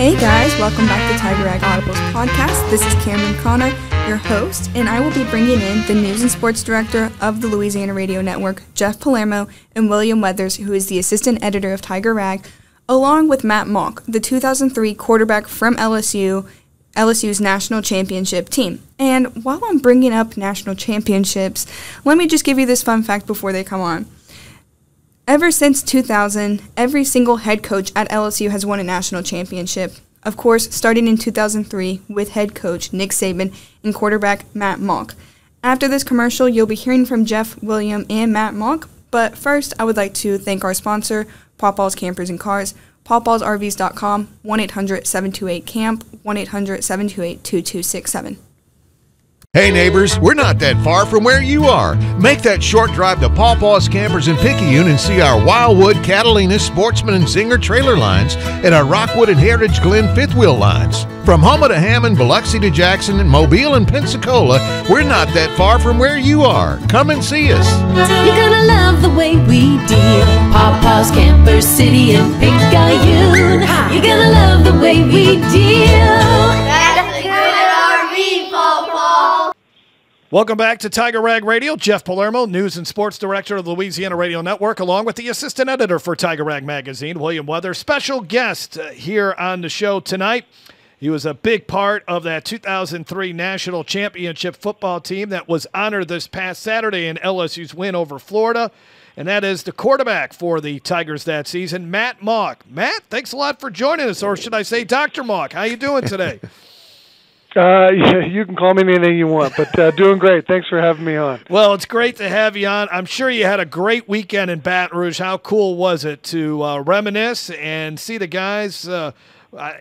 Hey guys, welcome back to TigerRag Audibles podcast. This is Camryn Conner, your host, and I will be bringing in the news and sports director of the Louisiana Radio Network, Jeff Palermo, and William Weathers, who is the assistant editor of TigerRag, along with Matt Mauck, the 2003 quarterback from LSU's national championship team. And while I'm bringing up national championships, let me just give you this fun fact before they come on. Ever since 2000, every single head coach at LSU has won a national championship. Of course, starting in 2003 with head coach Nick Saban and quarterback Matt Mauck. After this commercial, you'll be hearing from Jeff, William, and Matt Mauck. But first, I would like to thank our sponsor, Pawpaw's Campers and Cars, pawpawsrvs.com, 1-800-728-CAMP, 1-800-728-2267. Hey neighbors, we're not that far from where you are. Make that short drive to Pawpaw's Campers in Picayune and see our Wildwood, Catalina, Sportsman, and Zinger trailer lines and our Rockwood and Heritage Glen fifth wheel lines. From Houma to Hammond, Biloxi to Jackson, and Mobile and Pensacola, we're not that far from where you are. Come and see us. You're gonna love the way we deal. Pawpaw's Campers City in Picayune. You're gonna love the way we deal. Welcome back to TigerRag Radio. Jeff Palermo, news and sports director of the Louisiana Radio Network, along with the assistant editor for TigerRag Magazine, William Weathers. Special guest here on the show tonight. He was a big part of that 2003 National Championship football team that was honored this past Saturday in LSU's win over Florida, and that is the quarterback for the Tigers that season, Matt Mauck. Matt, thanks a lot for joining us, or should I say Dr. Mauck. How you doing today? Yeah, you can call me anything you want, but doing great. Thanks for having me on. Well, it's great to have you on. I'm sure you had a great weekend in Baton Rouge. How cool was it to reminisce and see the guys? I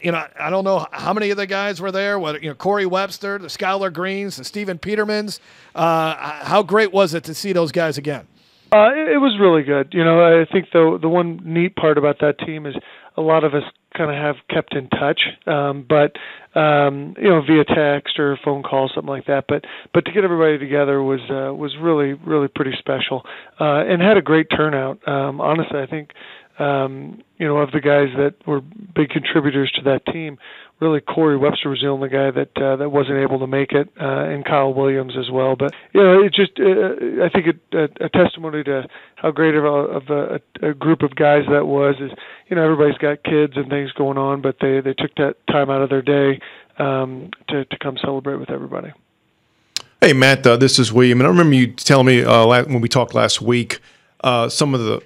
don't know how many of the guys were there. Corey Webster, the Skylar Greens, the Stephen Petermans. How great was it to see those guys again? It was really good. I think the one neat part about that team is a lot of us kind of have kept in touch, but via text or phone call, something like that. But to get everybody together was really, really pretty special, and had a great turnout. Honestly, I think of the guys that were big contributors to that team, really Corey Webster was the only guy that wasn't able to make it, and Kyle Williams as well. But it just I think a testimony to how great of a group of guys that was. Is everybody's got kids and things going on, but they took that time out of their day to come celebrate with everybody. Hey Matt, this is William, and I remember you telling me when we talked last week some of the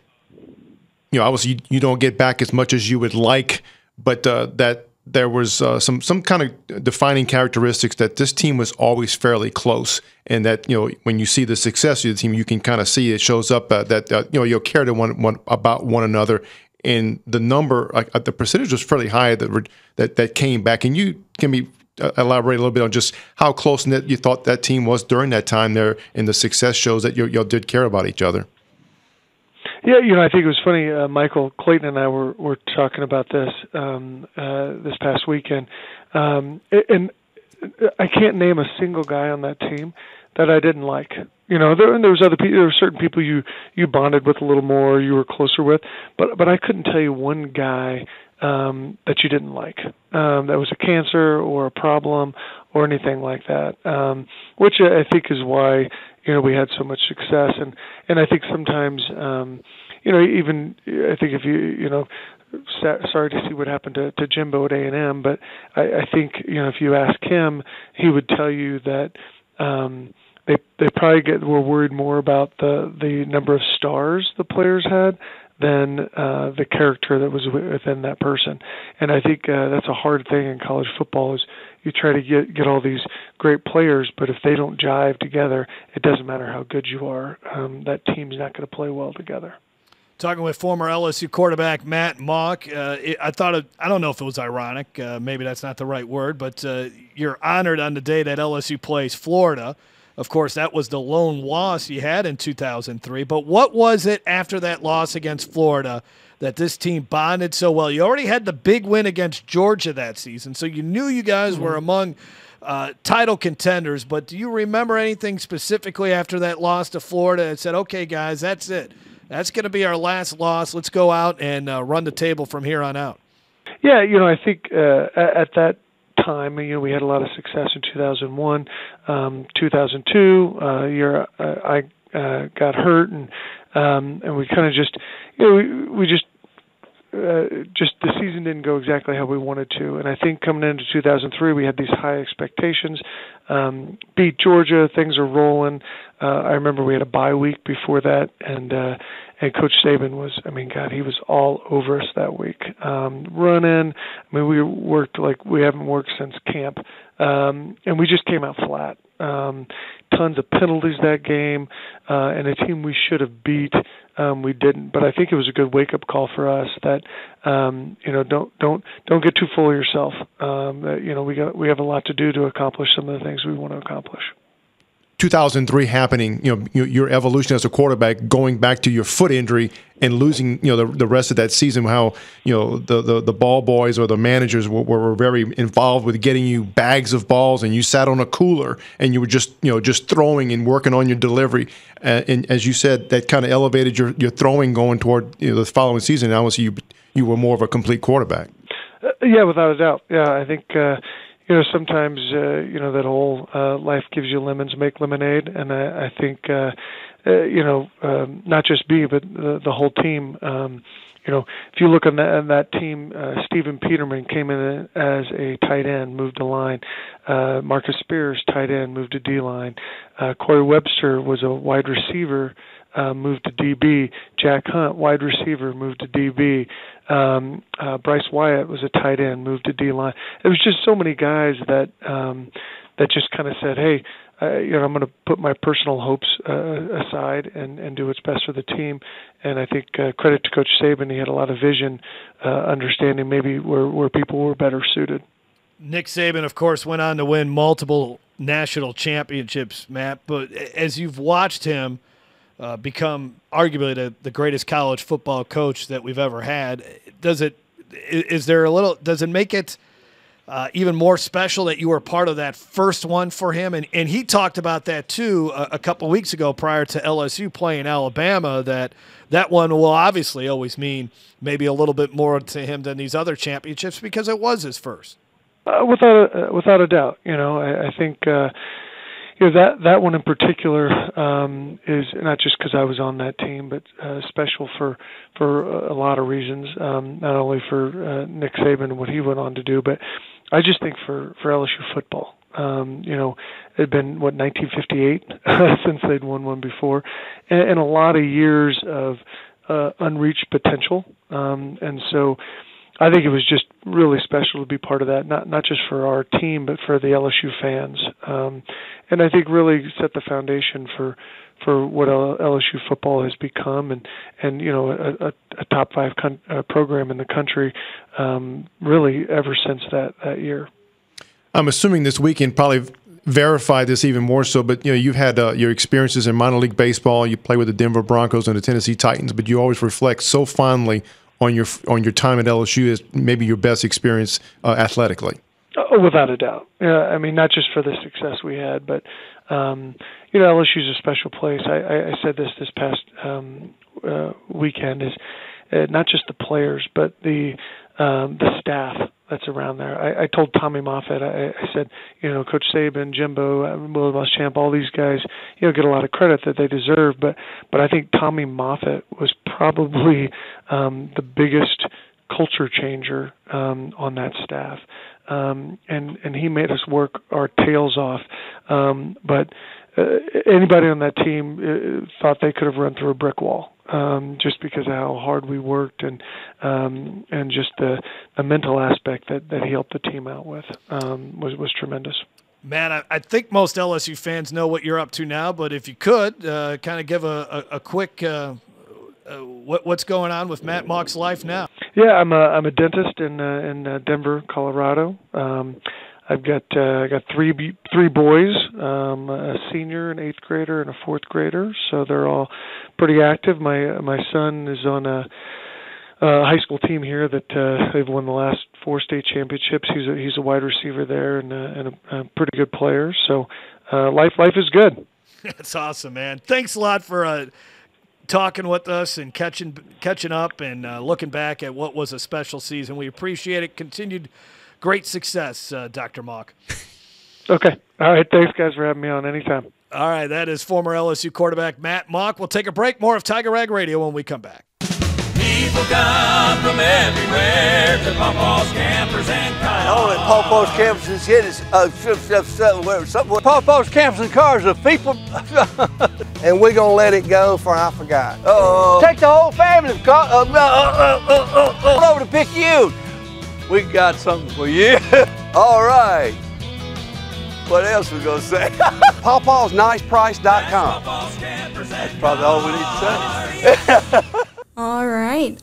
obviously you don't get back as much as you would like, but that there was some kind of defining characteristics that this team was always fairly close, and that when you see the success of the team, you can kind of see it shows up that you'll care to one about one another, and the number, the percentage was fairly high that came back. And you can elaborate a little bit on just how close knit you thought that team was during that time there, and the success shows that y'all did care about each other. Yeah, I think it was funny. Michael Clayton and I were talking about this this past weekend, and I can't name a single guy on that team that I didn't like. There was other people. There were certain people you bonded with a little more, you were closer with, but I couldn't tell you one guy that you didn't like. That was a cancer or a problem or anything like that. Which I think is why we had so much success, and I think sometimes even I think if sorry to see what happened to Jimbo at A&M, but I think if you ask him, he would tell you that they probably were worried more about the number of stars the players had than the character that was within that person. And I think that's a hard thing in college football, is you try to get all these great players, but if they don't jive together, it doesn't matter how good you are. That team's not going to play well together. Talking with former LSU quarterback Matt Mauck, I don't know if it was ironic, maybe that's not the right word, but you're honored on the day that LSU plays Florida. Of course, that was the lone loss you had in 2003. But what was it after that loss against Florida that this team bonded so well? You already had the big win against Georgia that season, so you knew you guys were among title contenders. But do you remember anything specifically after that loss to Florida that said, okay, guys, that's it. That's going to be our last loss. Let's go out and run the table from here on out? Yeah, I think at that time, we had a lot of success in 2001, 2002. Year I got hurt, and we kind of just, we just the season didn't go exactly how we wanted to. And I think coming into 2003, we had these high expectations. Beat Georgia, things are rolling. I remember we had a bye week before that, and Coach Saban was, he was all over us that week. Running, we worked like we haven't worked since camp, and we just came out flat. Tons of penalties that game, and a team we should have beat, we didn't. But I think it was a good wake-up call for us that don't get too full of yourself. We have a lot to do to accomplish some of the things we want to accomplish. 2003 happening, your evolution as a quarterback, going back to your foot injury and losing, the rest of that season, how, the ball boys or the managers were very involved with getting you bags of balls, and you sat on a cooler and you were just throwing and working on your delivery. And as you said, that kind of elevated your throwing going toward, the following season. And obviously you were more of a complete quarterback. Yeah, without a doubt. Yeah, I think, sometimes, that whole life gives you lemons, make lemonade. And I think, not just me, but the whole team, if you look on that team, Stephen Peterman came in as a tight end, moved to line. Marcus Spears, tight end, moved to D-line. Corey Webster was a wide receiver, moved to DB. Jack Hunt, wide receiver, moved to DB. Bryce Wyatt was a tight end, moved to D-line. It was just so many guys that just kind of said, hey, I'm going to put my personal hopes aside and do what's best for the team. And I think credit to Coach Saban, he had a lot of vision, understanding maybe where people were better suited. Nick Saban, of course, went on to win multiple national championships, Matt. But as you've watched him become arguably the greatest college football coach that we've ever had, does it make it even more special that you were part of that first one for him? And he talked about that too a couple weeks ago prior to LSU playing Alabama, that one will obviously always mean maybe a little bit more to him than these other championships because it was his first. Without a doubt. I think that one in particular is not just because I was on that team, but special for a lot of reasons. Not only for Nick Saban and what he went on to do, but I just think for LSU football. It had been 1958 since they'd won one before, and a lot of years of unreached potential, and so I think it was just really special to be part of that, not just for our team, but for the LSU fans. And I think really set the foundation for what LSU football has become and a top 5 program in the country really ever since that year. I'm assuming this weekend probably verified this even more so, but you've had your experiences in minor league baseball. You play with the Denver Broncos and the Tennessee Titans, but you always reflect so fondly on your time at LSU as maybe your best experience athletically. Oh, without a doubt. Not just for the success we had, but LSU is a special place. I said this past weekend is not just the players, but the staff that's around there. I told Tommy Moffitt, I said, Coach Saban, Jimbo, Willie Muschamp, all these guys, get a lot of credit that they deserve, but I think Tommy Moffitt was probably the biggest culture changer on that staff. And he made us work our tails off. But anybody on that team thought they could have run through a brick wall. Just because of how hard we worked and just the mental aspect that he helped the team out with was tremendous. Man, I think most LSU fans know what you're up to now, but if you could kind of give a quick what's going on with Matt Mauck's life now. Yeah, I'm a dentist in Denver, Colorado. I've got three boys, a senior, an 8th grader, and a 4th grader. So they're all pretty active. My son is on a high school team here that they've won the last 4 state championships. He's a wide receiver there and a pretty good player. So life is good. That's awesome, man. Thanks a lot for talking with us and catching up and looking back at what was a special season. We appreciate it. Continued great success, Dr. Mauck. Okay. All right. Thanks, guys, for having me on anytime. All right. That is former LSU quarterback Matt Mauck. We'll take a break. More of Tiger Rag Radio when we come back. People come from everywhere to Pawpaw's Campers and Cars. All at Pawpaw's Campers and Shit is somewhere. Pawpaw's Campers and Cars are people. And we're going to let it go for I forgot. Take the whole family over to Picayune. We got something for you. All right. What else we going to say? PawpawsNicePrice.com. That's probably all we need to say. All right.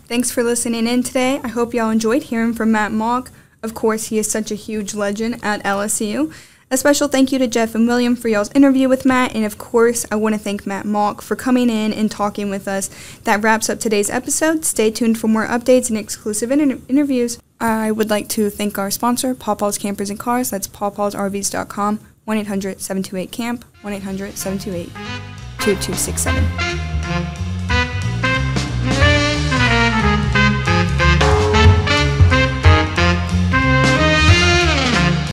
Thanks for listening in today. I hope y'all enjoyed hearing from Matt Mauck. Of course, he is such a huge legend at LSU. A special thank you to Jeff and William for y'all's interview with Matt. And, of course, I want to thank Matt Mauck for coming in and talking with us. That wraps up today's episode. Stay tuned for more updates and exclusive interviews. I would like to thank our sponsor, Pawpaw's Campers and Cars. That's pawpawsrvs.com, 1-800-728-CAMP, 1-800-728-2267.